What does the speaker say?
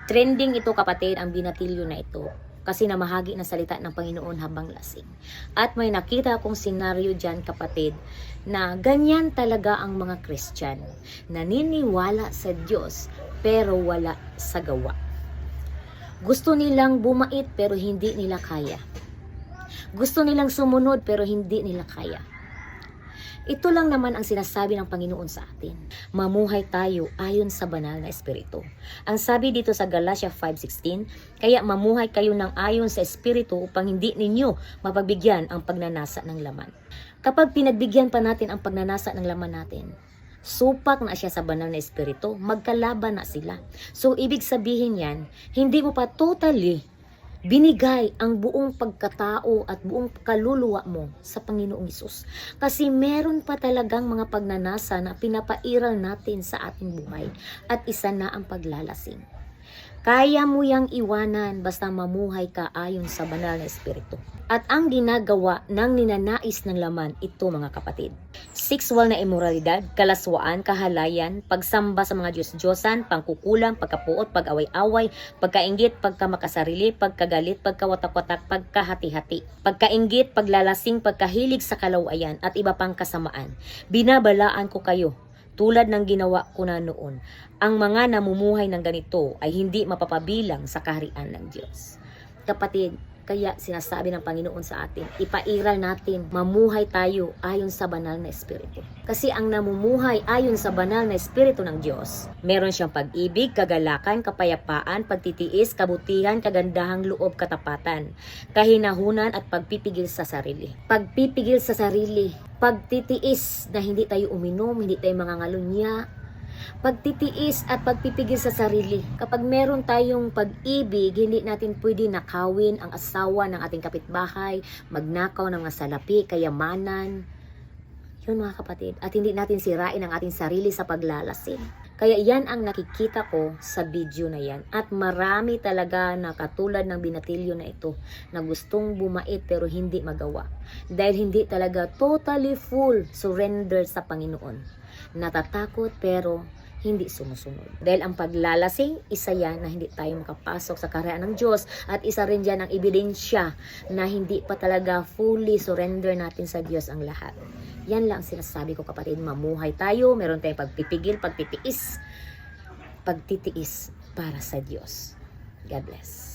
Trending ito kapatid, ang binatilyo na ito. Kasi namahagi ng salita ng Panginoon habang lasing. At may nakita akong senaryo dyan kapatid, na ganyan talaga ang mga Christian. Naniniwala sa Diyos, pero wala sa gawa. Gusto nilang bumait, pero hindi nila kaya. Gusto nilang sumunod, pero hindi nila kaya. Ito lang naman ang sinasabi ng Panginoon sa atin. Mamuhay tayo ayon sa banal na Espiritu. Ang sabi dito sa Galatia 5:16, kaya mamuhay kayo ng ayon sa Espiritu upang hindi ninyo mapagbigyan ang pagnanasa ng laman. Kapag pinagbigyan pa natin ang pagnanasa ng laman natin, supak na siya sa banal na Espiritu, magkalaban na sila. So ibig sabihin yan, hindi mo pa totally binigay ang buong pagkatao at buong kaluluwa mo sa Panginoong Hesus. Kasi meron pa talagang mga pagnanasa na pinapairal natin sa ating buhay. At isa na ang paglalasing. Kaya mo yang iwanan basta mamuhay ka ayon sa banal na Espiritu. At ang ginagawa ng ninanais ng laman, ito mga kapatid. Sexual na immoralidad, kalaswaan, kahalayan, pagsamba sa mga Diyos-Diyosan, pangkukulang, pagkapuot, pag-away-away, pagkainggit, pagkamakasarili, pagkagalit, pagkawatak-watak, pagkahati-hati, pagkainggit, paglalasing, pagkahilig sa kalawayan, at iba pang kasamaan. Binabalaan ko kayo, tulad ng ginawa ko na noon. Ang mga namumuhay ng ganito ay hindi mapapabilang sa kaharian ng Diyos. Kapatid, kaya sinasabi ng Panginoon sa atin, ipairal natin, mamuhay tayo ayon sa banal na Espiritu. Kasi ang namumuhay ayon sa banal na Espiritu ng Diyos, meron siyang pag-ibig, kagalakan, kapayapaan, pagtitiis, kabutihan, kagandahang loob, katapatan, kahinahunan at pagpipigil sa sarili. Pagpipigil sa sarili, pagtitiis na hindi tayo uminom, hindi tayo mangangalunya, pagtitiis at pagpipigil sa sarili. Kapag meron tayong pag-ibig, hindi natin pwede nakawin ang asawa ng ating kapitbahay, magnakaw ng mga salapi, kayamanan. Yun mga kapatid. At hindi natin sirain ang ating sarili sa paglalasing. Kaya yan ang nakikita ko sa video na yan. At marami talaga na katulad ng binatilyo na ito na gustong bumait pero hindi magawa. Dahil hindi talaga totally full surrender sa Panginoon. Natatakot pero hindi sumusunod. Dahil ang paglalasing, isa yan na hindi tayo makapasok sa kaharian ng Diyos at isa rin dyan ang ebidensya na hindi pa talaga fully surrender natin sa Diyos ang lahat. Yan lang sinasabi ko kapatid, mamuhay tayo, meron tayong pagpipigil, pagtitiis para sa Diyos. God bless.